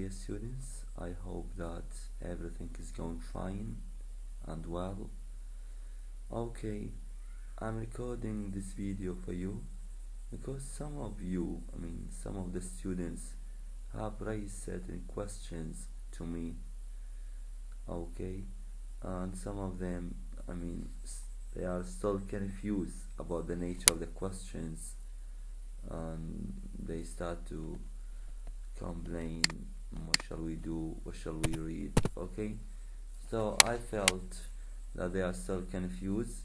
dear students, I hope that everything is going fine and well. Okay, I'm recording this video for you because some of you, some of the students have raised certain questions to me, okay, and some of them, they are still confused about the nature of the questions, and they start to complain, what shall we do, what shall we read, okay? So I felt that they are still confused,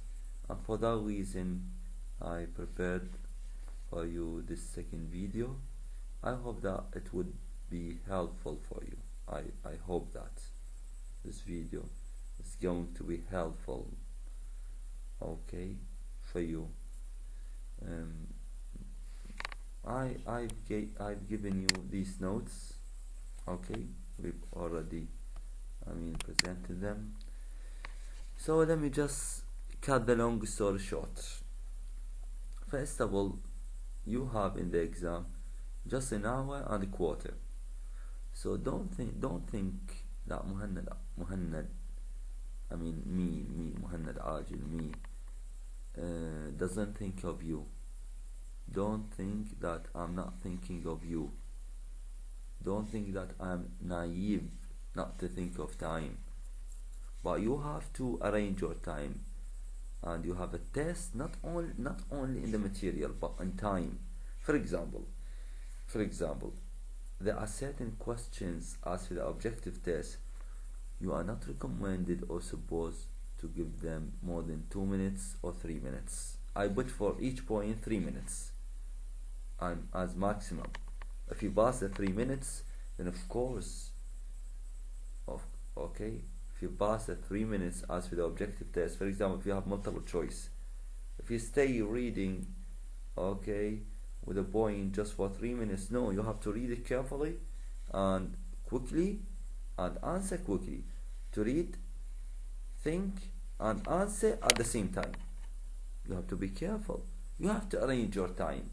and for that reason I prepared for you this second video. I hope that it would be helpful for you. I hope that this video is going to be helpful, okay, for you. I've given you these notes, okay. We've already presented them, so let me just cut the long story short. First of all, you have in the exam just an hour and a quarter, so don't think that Muhannad, Muhannad Ajil, me, doesn't think of you. Don't think that I'm not thinking of you. Don't think that I'm naive not to think of time. But you have to arrange your time, and you have a test not only in the material but in time. For example, there are certain questions as for the objective test. You are not recommended or supposed to give them more than 2 minutes or 3 minutes. I put for each point 3 minutes as maximum. If you pass the 3 minutes, then of course, okay, if you pass the 3 minutes as for the objective test, for example, if you have multiple choice, if you stay reading, okay, with a point just for 3 minutes, no, you have to read it carefully and quickly and answer quickly. To read, think and answer at the same time. You have to be careful. You have to arrange your time.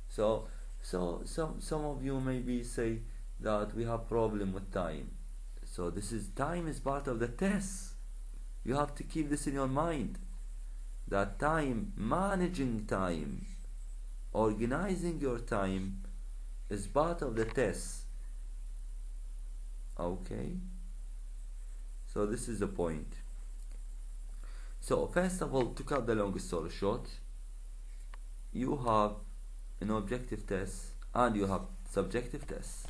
So some of you maybe say that we have problem with time. So time is part of the test. You have to keep this in your mind. That time, managing time, organizing your time is part of the test. Okay? So this is the point. So first of all, to cut the long story short, you have an objective test and you have subjective test.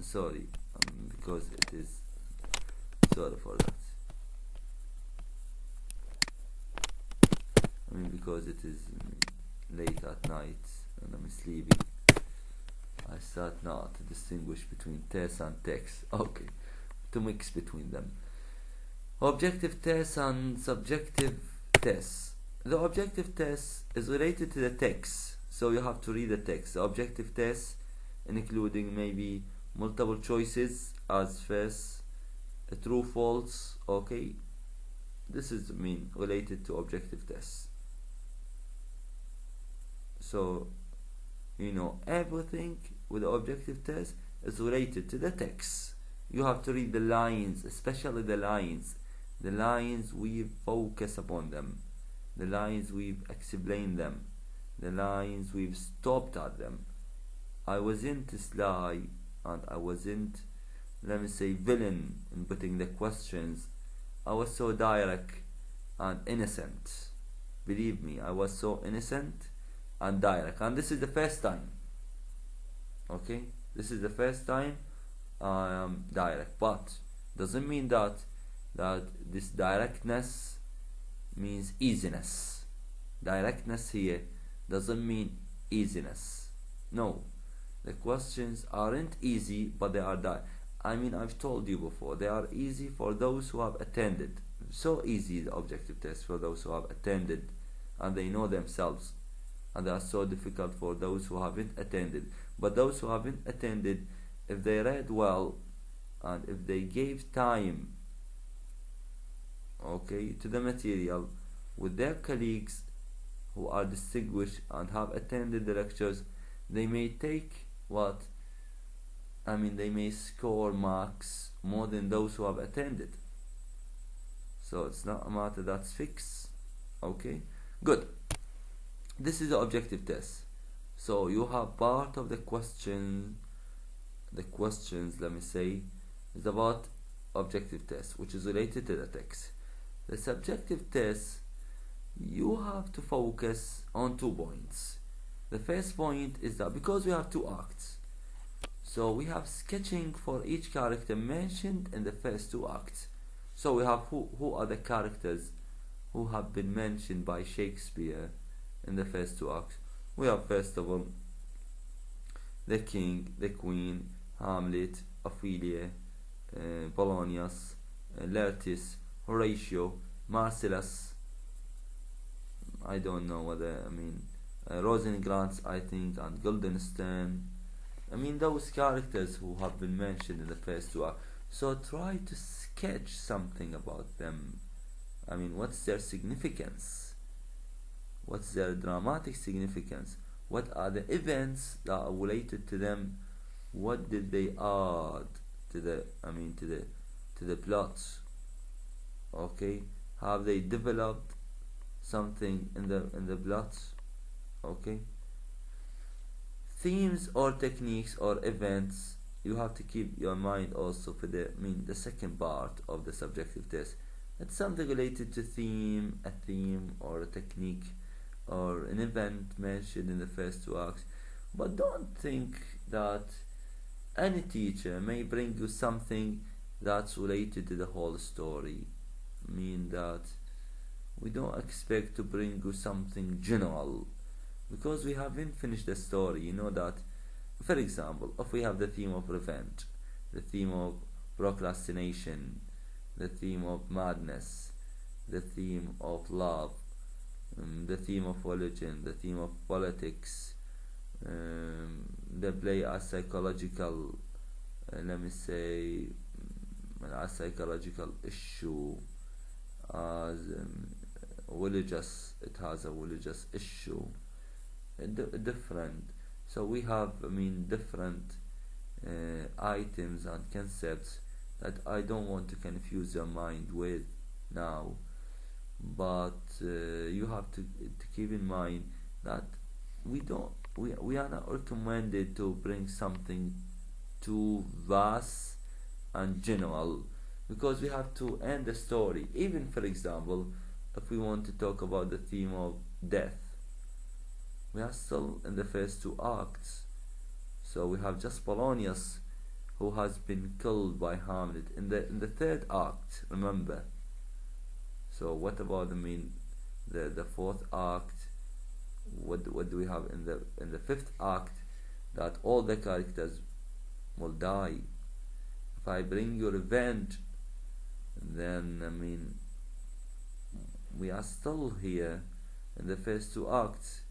Sorry, because it is, sorry for that. Because it is late at night and I'm sleeping, I start now to distinguish between test and text. Okay, to mix between them. Objective test and subjective test. The objective test is related to the text, so you have to read the text. The objective test including maybe multiple choices as first, true, false, okay. This is related to objective test. So everything with the objective test is related to the text. You have to read the lines, especially the lines. The lines, we focus upon them. The lines, we've explained them. The lines, we've stopped at them. I wasn't sly and I wasn't, let me say, villain in putting the questions. I was so direct and innocent. Believe me, I was so innocent and direct. And this is the first time. Okay? This is the first time I am direct. But doesn't mean that this directness means easiness. Directness here doesn't mean easiness. No. The questions aren't easy, but they are I've told you before, they are easy for those who have attended. So easy the objective test for those who have attended and they know themselves. And they are so difficult for those who haven't attended. But those who haven't attended, if they read well and if they gave time, okay, to the material with their colleagues who are distinguished and have attended the lectures, they may take I mean, they may score marks more than those who have attended. So it's not a matter that's fixed. Okay, good. This is the objective test. So you have part of the questions, let me say, is about objective test, which is related to the text. The subjective test, you have to focus on 2 points. The first point is that because we have 2 acts, so we have sketching for each character mentioned in the first 2 acts. So we have who are the characters who have been mentioned by Shakespeare in the first 2 acts. We have, first of all, the king, the queen, Hamlet, Ophelia, Polonius, Laertes, Horatio, Marcellus, I don't know whether, I mean, Rosencrantz, I think, and Guildenstern. I mean, those characters who have been mentioned in the first 2 acts. So try to sketch something about them. I mean, what's their significance? What's their dramatic significance? What are the events that are related to them? What did they add to the, I mean, to the plot? Okay, have they developed something in the plot? Okay, themes or techniques or events, you have to keep your mind also for the, I mean, the second part of the subjective test. It's something related to a theme or a technique or an event mentioned in the first 2 acts. But don't think that any teacher may bring you something that's related to the whole story. I mean that we don't expect to bring you something general, because we haven't finished the story. You know that, for example, if we have the theme of revenge, the theme of procrastination, the theme of madness, the theme of love, the theme of religion, the theme of politics, the play as psychological, let me say, a psychological issue, as religious, it has a religious issue, different. So we have, I mean, different items and concepts that I don't want to confuse your mind with now, but you have to keep in mind that we are not recommended to bring something too vast and general, because we have to end the story. Even, for example, if we want to talk about the theme of death, we are still in the first 2 acts. So we have just Polonius, who has been killed by Hamlet in the 3rd act, remember. So what about, I mean, the 4th act? What do we have in the 5th act? That all the characters will die. If I bring you revenge, then, I mean, we are still here in the first 2 acts.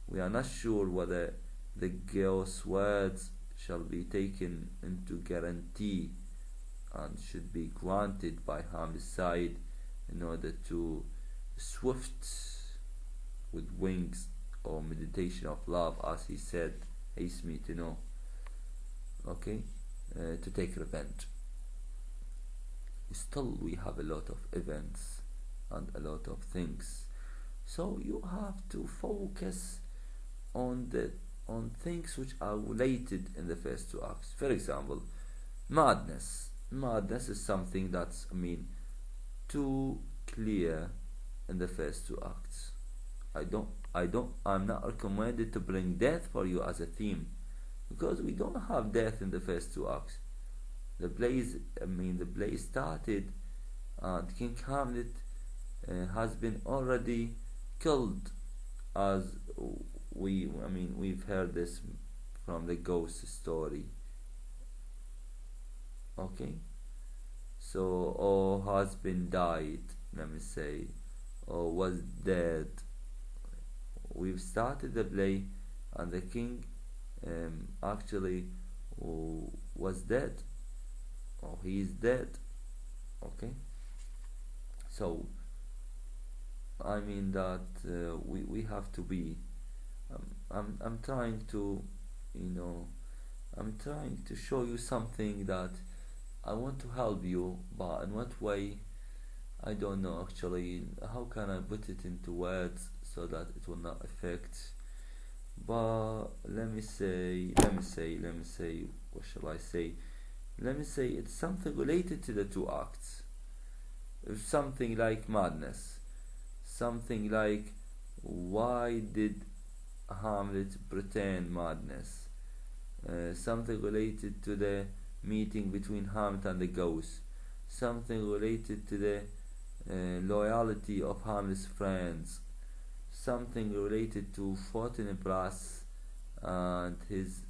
We are not sure whether the girl's words shall be taken into guarantee and should be granted by Hamlet's side in order to swift with wings or meditation of love, as he said, haste me to know, okay, to take revenge. Still we have a lot of events and a lot of things, so you have to focus on things which are related in the first 2 acts. For example, madness is something that's, I mean, too clear in the first 2 acts. I'm not recommended to bring death for you as a theme, because we don't have death in the first 2 acts. The play started and King Hamlet has been already killed, as we've heard this from the ghost story. Okay, so, or has been died, let me say, or was dead. We've started the play and the king actually was dead, or he is dead. Okay, so I mean that we have to be I'm trying to, I'm trying to show you something that I want to help you, but in what way I don't know actually. How can I put it into words so that it will not affect? But let me say, what shall I say? Let me say it's something related to the two acts. It's something like madness. Something like, why did Hamlet pretend madness? Something related to the meeting between Hamlet and the ghost. Something related to the loyalty of Hamlet's friends. Something related to Fortinbras and his,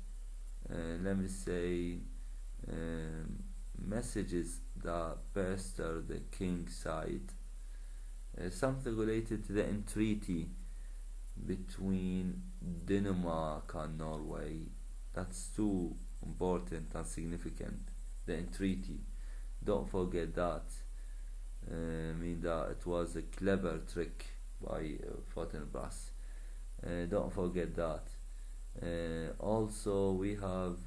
let me say, messages that pester the king's side. Something related to the entreaty between Denmark and Norway. That's too important and significant. The entreaty. Don't forget that. I mean that it was a clever trick by Fortinbras. Don't forget that. Also we have,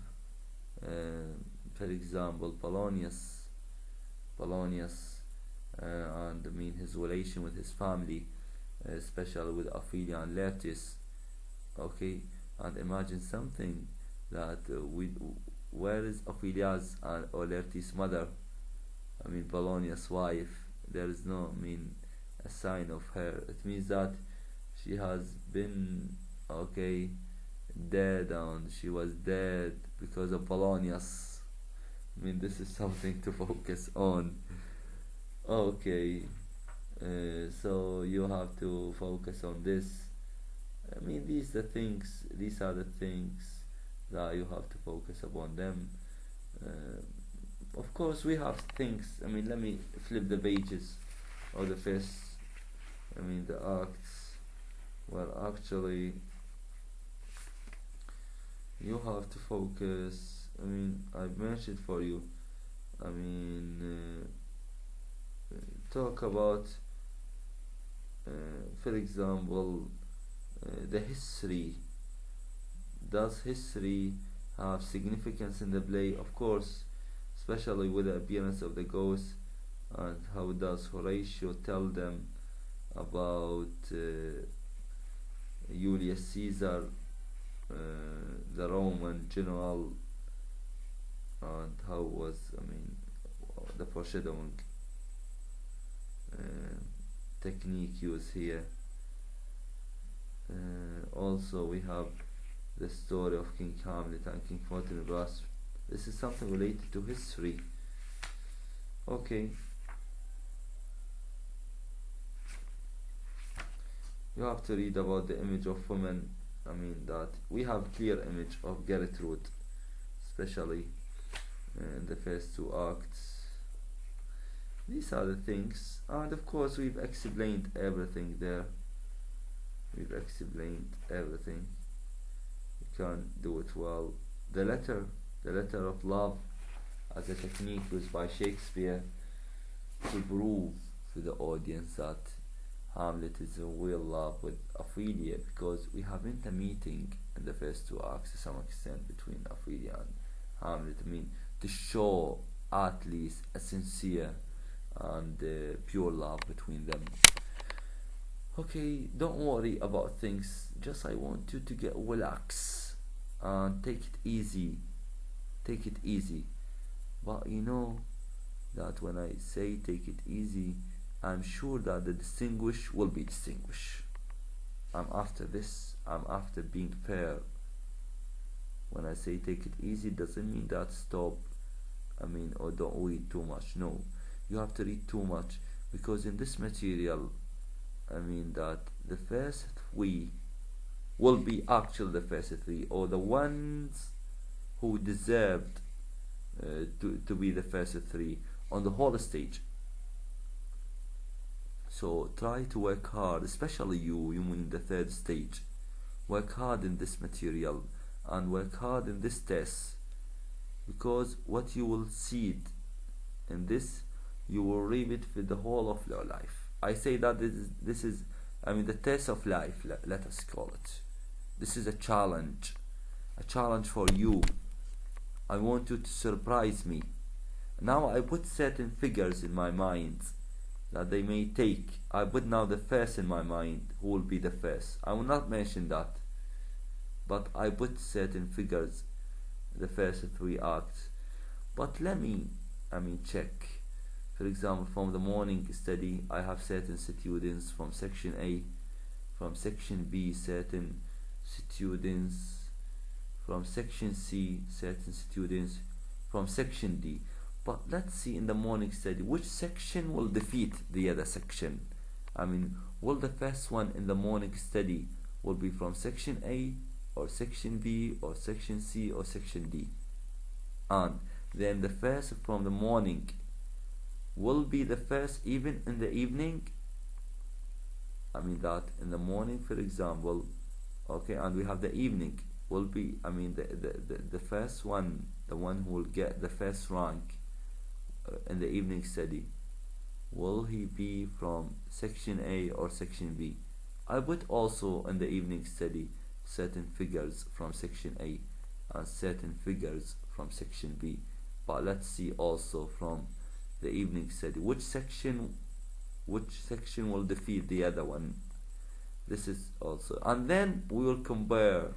for example, Polonius, and I mean his relation with his family, especially with Ophelia and Laertes. Okay, and imagine something that where is Ophelia's or Laertes' mother? I mean Polonius' wife. There is no, I mean, a sign of her. It means that she has been, okay, dead, and she was dead because of Polonius. I mean, this is something to focus on. Okay, so you have to focus on this. I mean, these are the things that you have to focus upon them. Of course, we have things. I mean, let me flip the pages of the first. I mean, the acts. Well, actually, you have to focus. I mean, I've mentioned for you. I mean, talk about, for example, the history. Does history have significance in the play? Of course, especially with the appearance of the ghost, and how does Horatio tell them about Julius Caesar, the Roman general, and how was, I mean, the foreshadowing technique used here. Also we have the story of King Hamlet and King Fortinbras. This is something related to history. Okay, you have to read about the image of women. I mean that we have clear image of Gertrude, especially in the first two acts. These are the things, and of course we've explained everything there. We've explained everything. You can do it well. The letter of love, as a technique used by Shakespeare to prove to the audience that Hamlet is in real love with Ophelia, because we haven't a meeting in the first two acts to some extent between Ophelia and Hamlet. I mean, to show at least a sincere and pure love between them. Okay, don't worry about things. Just I want you to get relaxed and take it easy. Take it easy. But you know that when I say take it easy, I'm sure that the distinguished will be distinguished. I'm after this. I'm after being fair. When I say take it easy, doesn't mean that stop. I mean, or don't read too much. No, you have to read too much, because in this material, I mean that the first three will be actually the first three, or the ones who deserved to be the first three on the whole stage. So try to work hard, especially you in the third stage. Work hard in this material and work hard in this test, because what you will see in this, you will read it for the whole of your life. I say that this is I mean the test of life, let us call it. This is a challenge for you I want you to surprise me. Now I put certain figures in my mind that they may take. I put now the first in my mind. Who will be the first? I will not mention that, but I put certain figures, the first three acts. But let me, check. For example, from the morning study, I have certain students from section A, from section B, certain students, from section C, certain students, from section D. But let's see in the morning study, which section will defeat the other section? Will the first one in the morning study will be from section A, or section B, or section C, or section D? And then the first from the morning will be the first even in the evening? That in the morning, for example, okay, and we have the evening will be, the first one, the one who will get the first rank in the evening study, will he be from section A or section B? I put also in the evening study certain figures from section A and certain figures from section B. But let's see also from the evening study which section will defeat the other one. This is also, and then we will compare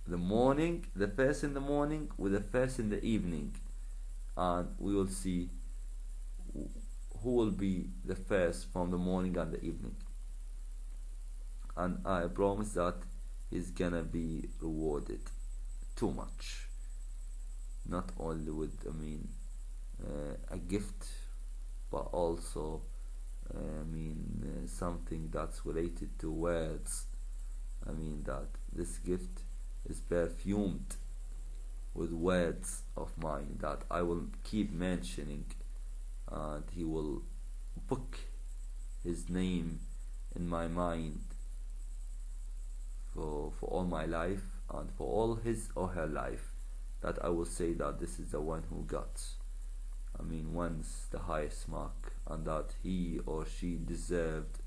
the morning, the first in the morning with the first in the evening, and we will see who will be the first from the morning and the evening. And I promise that he's gonna be rewarded too much, not only with a gift, but also something that's related to words. That this gift is perfumed with words of mine that I will keep mentioning, and he will book his name in my mind for all my life, and for all his or her life, that I will say that this is the one who got once the highest mark, and that he or she deserved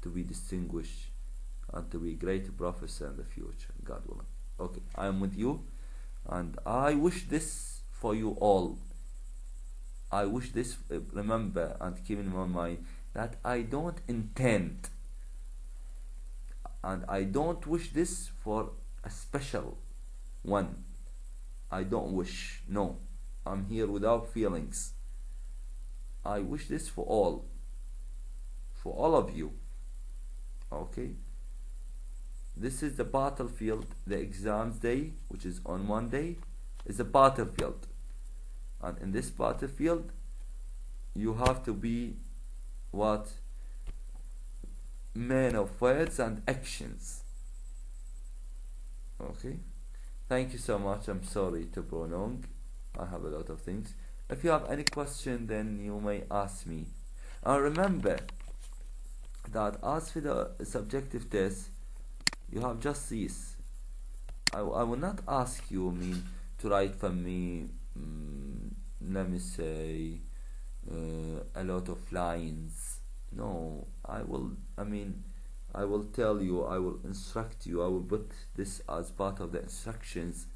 to be distinguished and to be a great professor in the future, God willing. Okay, I am with you, and I wish this for you all. I wish this, remember and keep in mind that I don't intend, and I don't wish this for a special one. I don't wish, no. I'm here without feelings. I wish this for all of you. Okay, this is the battlefield. The exams day, which is on Monday, is a battlefield, and in this battlefield you have to be what? Man of words and actions. Okay, thank you so much. I'm sorry to prolong. I have a lot of things. If you have any question, then you may ask me. And remember that as for the subjective test, you have just this. I will not ask you to write for me let me say a lot of lines. No, I will tell you, I will instruct you, I will put this as part of the instructions,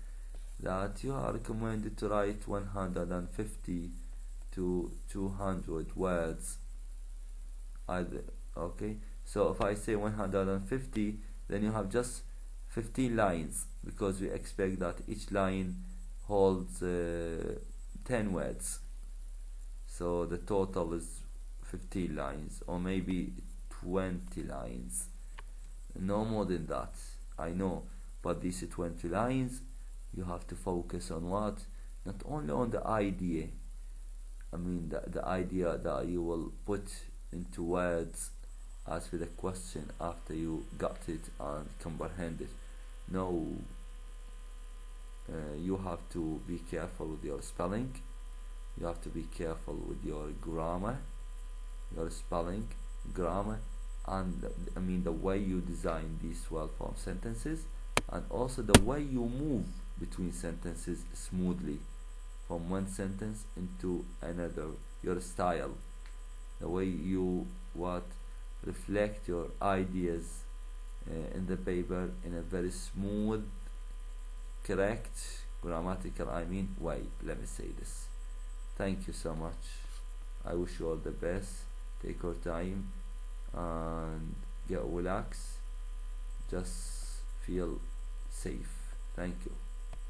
that you are recommended to write 150 to 200 words either. Okay, so if I say 150, then you have just 15 lines, because we expect that each line holds 10 words, so the total is 15 lines, or maybe 20 lines, no more than that, I know. But these 20 lines, you have to focus on what? Not only on the idea, the idea that you will put into words as for the question after you got it and comprehend it. No, you have to be careful with your spelling, you have to be careful with your grammar, your spelling, grammar, and the way you design these well-formed sentences, and also the way you move between sentences smoothly from one sentence into another, your style, the way you reflect your ideas in the paper in a very smooth, correct, grammatical I mean way. Let me say this. Thank you so much. I wish you all the best. Take your time and get relaxed. Just feel safe. Thank you.